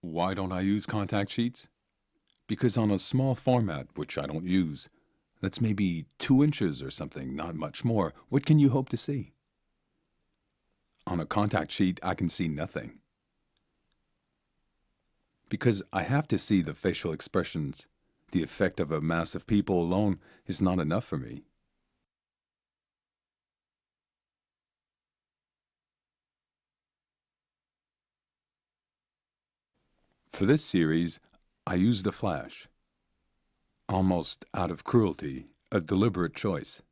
Why don't I use contact sheets? Because on a small format, which I don't use, that's maybe 2 inches or something, not much more, what can you hope to see? On a contact sheet, I can see nothing. Because I have to see the facial expressions. The effect of a mass of people alone is not enough for me. For this series, I used a flash. Almost out of cruelty, a deliberate choice.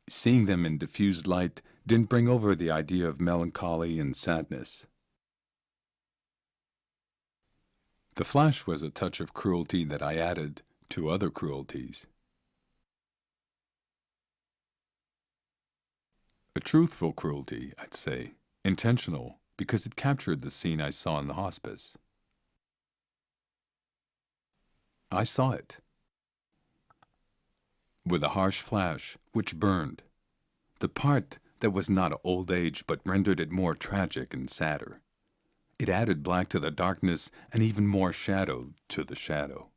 Seeing them in diffused light didn't bring over the idea of melancholy and sadness. The flash was a touch of cruelty that I added to other cruelties. A truthful cruelty, I'd say, intentional, because it captured the scene I saw in the hospice. I saw it. With a harsh flash, which burned. The part that was not old age but rendered it more tragic and sadder. It added black to the darkness and even more shadow to the shadow.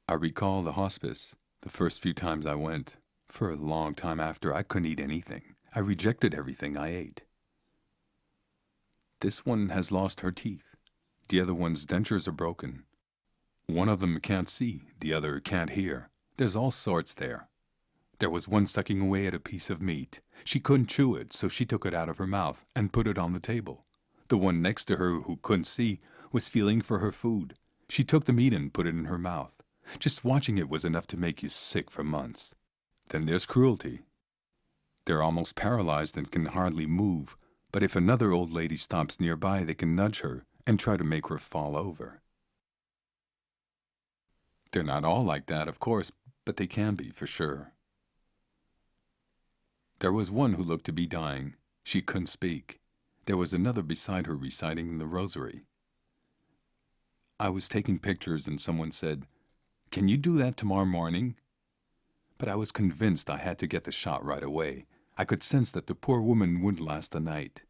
I recall the hospice, the first few times I went. For a long time after, I couldn't eat anything. I rejected everything I ate. This one has lost her teeth. The other one's dentures are broken. One of them can't see, the other can't hear. There's all sorts there. There was one sucking away at a piece of meat. She couldn't chew it, so she took it out of her mouth and put it on the table. The one next to her, who couldn't see, was feeling for her food. She took the meat and put it in her mouth. Just watching it was enough to make you sick for months. Then there's cruelty. They're almost paralyzed and can hardly move, but if another old lady stops nearby, they can nudge her and try to make her fall over. They're not all like that, of course, but they can be, for sure. There was one who looked to be dying. She couldn't speak. There was another beside her reciting the rosary. I was taking pictures and someone said, "Can you do that tomorrow morning?" But I was convinced I had to get the shot right away. I could sense that the poor woman wouldn't last the night.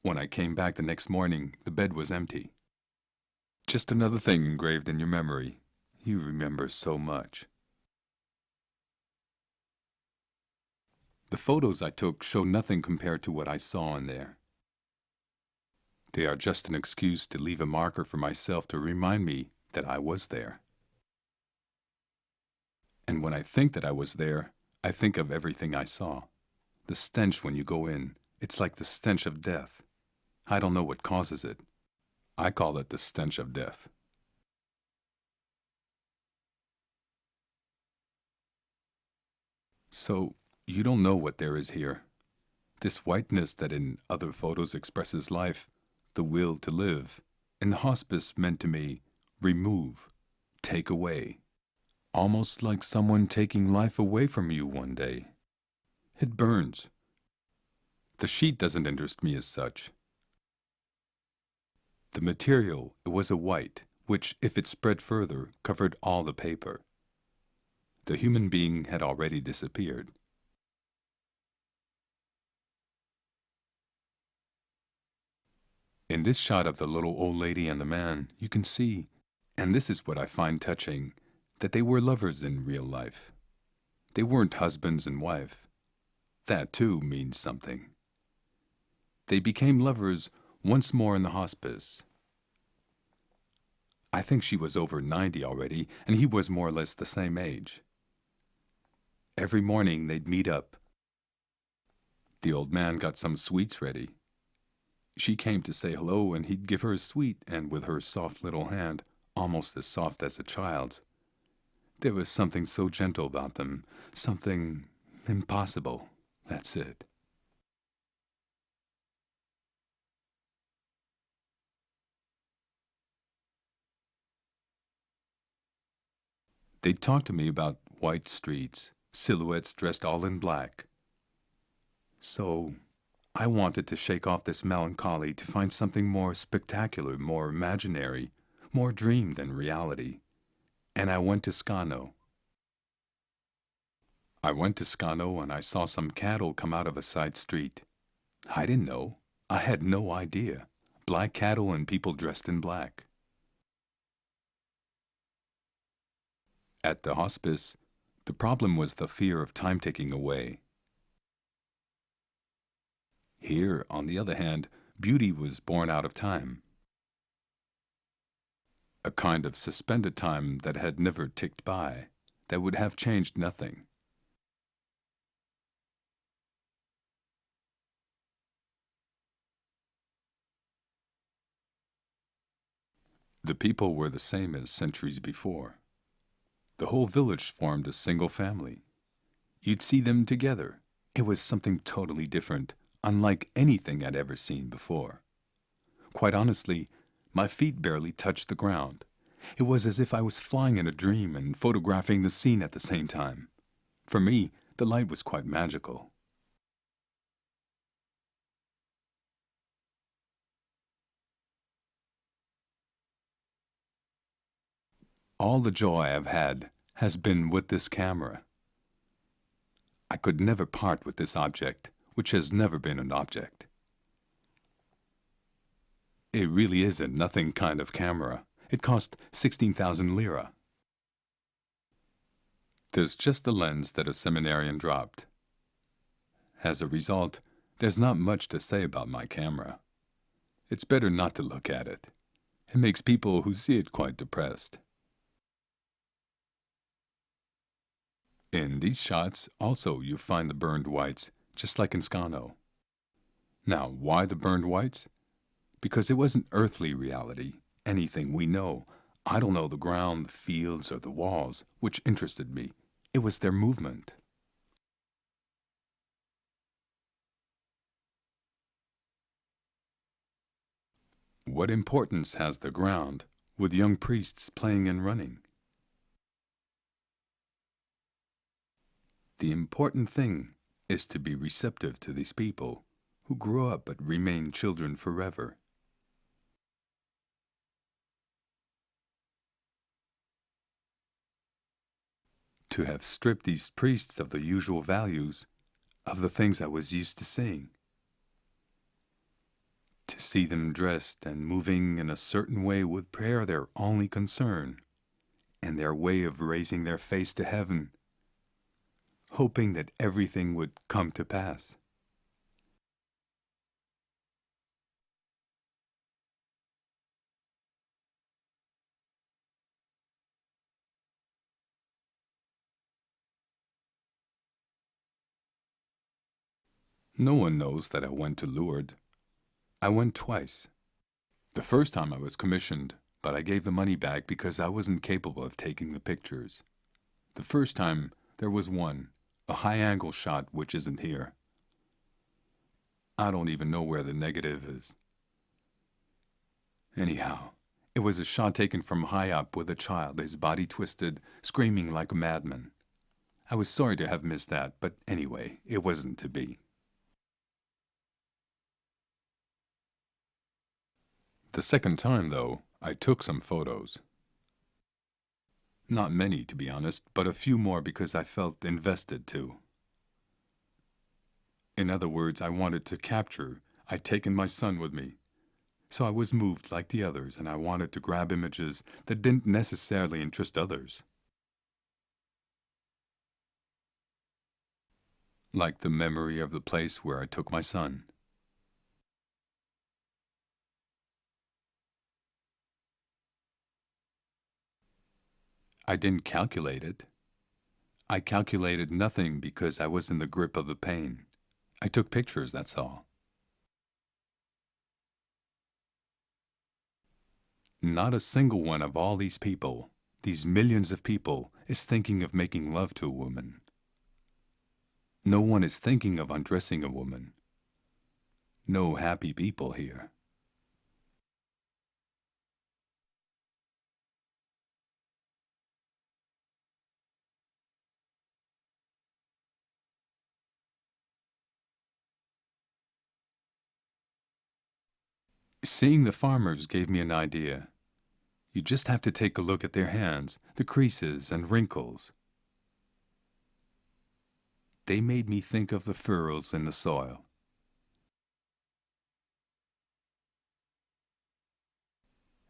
When I came back the next morning, the bed was empty. Just another thing engraved in your memory. You remember so much. The photos I took show nothing compared to what I saw in there. They are just an excuse to leave a marker for myself to remind me that I was there. And when I think that I was there, I think of everything I saw. The stench when you go in, it's like the stench of death. I don't know what causes it. I call it the stench of death. So, you don't know what there is here. This whiteness that in other photos expresses life, the will to live, in the hospice meant to me, remove, take away. Almost like someone taking life away from you one day. It burns. The sheet doesn't interest me as such. The material, it was a white, which, if it spread further, covered all the paper. The human being had already disappeared. In this shot of the little old lady and the man, you can see, and this is what I find touching, that they were lovers in real life. They weren't husbands and wife. That, too, means something. They became lovers once more in the hospice. I think she was over 90 already, and he was more or less the same age. Every morning they'd meet up. The old man got some sweets ready. She came to say hello, and he'd give her a sweet, and with her soft little hand, almost as soft as a child's. There was something so gentle about them, something impossible. That's it. They'd talk to me about white streets, silhouettes dressed all in black. So, I wanted to shake off this melancholy to find something more spectacular, more imaginary, more dream than reality. And I went to Scano. I went to Scano and I saw some cattle come out of a side street. I didn't know. I had no idea. Black cattle and people dressed in black. At the hospice, the problem was the fear of time ticking away. Here, on the other hand, beauty was born out of time. A kind of suspended time that had never ticked by, that would have changed nothing. The people were the same as centuries before. The whole village formed a single family. You'd see them together. It was something totally different, unlike anything I'd ever seen before. Quite honestly, my feet barely touched the ground. It was as if I was flying in a dream and photographing the scene at the same time. For me, the light was quite magical. All the joy I've had has been with this camera. I could never part with this object, which has never been an object. It really is a nothing kind of camera. It cost 16,000 lira. There's just the lens that a seminarian dropped. As a result, there's not much to say about my camera. It's better not to look at it. It makes people who see it quite depressed. In these shots, also, you find the burned whites, just like in Scano. Now, why the burned whites? Because it wasn't earthly reality, anything we know. I don't know the ground, the fields, or the walls, which interested me. It was their movement. What importance has the ground, with young priests playing and running? The important thing is to be receptive to these people who grow up but remain children forever. To have stripped these priests of the usual values, of the things I was used to seeing. To see them dressed and moving in a certain way with prayer their only concern, and their way of raising their face to heaven, hoping that everything would come to pass. No one knows that I went to Lourdes. I went twice. The first time I was commissioned, but I gave the money back because I wasn't capable of taking the pictures. The first time, there was one, a high-angle shot which isn't here. I don't even know where the negative is. Anyhow, it was a shot taken from high up with a child, his body twisted, screaming like a madman. I was sorry to have missed that, but anyway, it wasn't to be. The second time, though, I took some photos. Not many, to be honest, but a few more because I felt invested too. In other words, I wanted to capture. I'd taken my son with me. So I was moved like the others, and I wanted to grab images that didn't necessarily interest others. Like the memory of the place where I took my son. I didn't calculate it. I calculated nothing because I was in the grip of the pain. I took pictures, that's all. Not a single one of all these people, these millions of people, is thinking of making love to a woman. No one is thinking of undressing a woman. No happy people here. Seeing the farmers gave me an idea. You just have to take a look at their hands, the creases and wrinkles. They made me think of the furrows in the soil.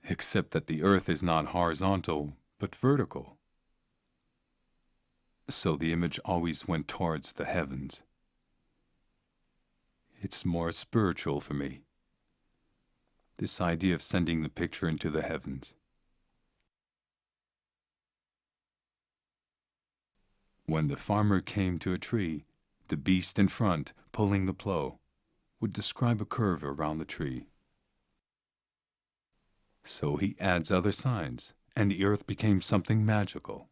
Except that the earth is not horizontal, but vertical. So the image always went towards the heavens. It's more spiritual for me, this idea of sending the picture into the heavens. When the farmer came to a tree, the beast in front, pulling the plow, would describe a curve around the tree. So he adds other signs, and the earth became something magical.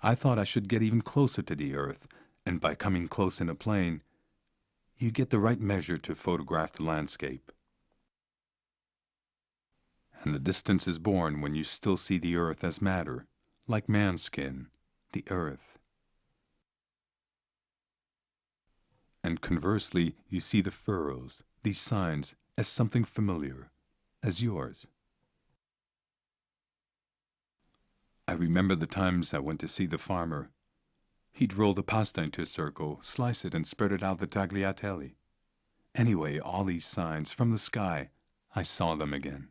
I thought I should get even closer to the earth, and by coming close in a plane, you get the right measure to photograph the landscape. And the distance is born when you still see the earth as matter, like man's skin, the earth. And conversely, you see the furrows, these signs, as something familiar, as yours. I remember the times I went to see the farmer. He'd roll the pasta into a circle, slice it, and spread it out the tagliatelle. Anyway, all these signs from the sky, I saw them again.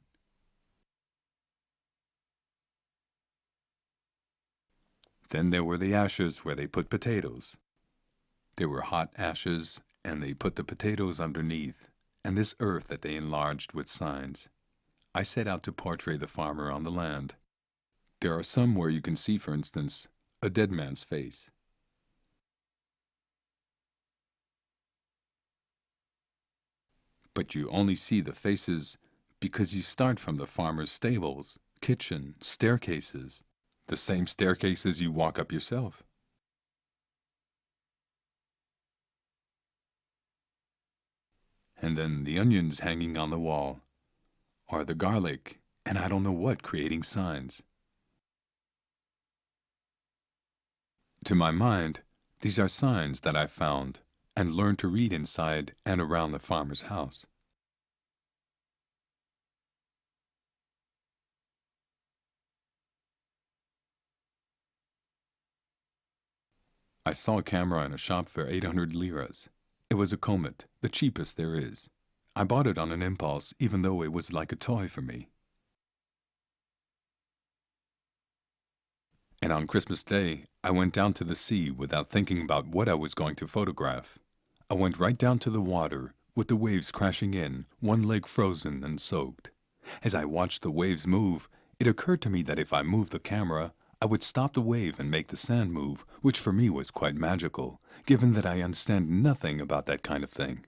Then there were the ashes where they put potatoes. There were hot ashes, and they put the potatoes underneath, and this earth that they enlarged with signs. I set out to portray the farmer on the land. There are some where you can see, for instance, a dead man's face. But you only see the faces because you start from the farmer's stables, kitchen, staircases, the same staircases you walk up yourself. And then the onions hanging on the wall, or the garlic, and I don't know what creating signs. To my mind, these are signs that I found and learned to read inside and around the farmer's house. I saw a camera in a shop for 800 liras. It was a Comet, the cheapest there is. I bought it on an impulse, even though it was like a toy for me. And on Christmas Day, I went down to the sea without thinking about what I was going to photograph. I went right down to the water, with the waves crashing in, one leg frozen and soaked. As I watched the waves move, it occurred to me that if I moved the camera, I would stop the wave and make the sand move, which for me was quite magical, given that I understand nothing about that kind of thing.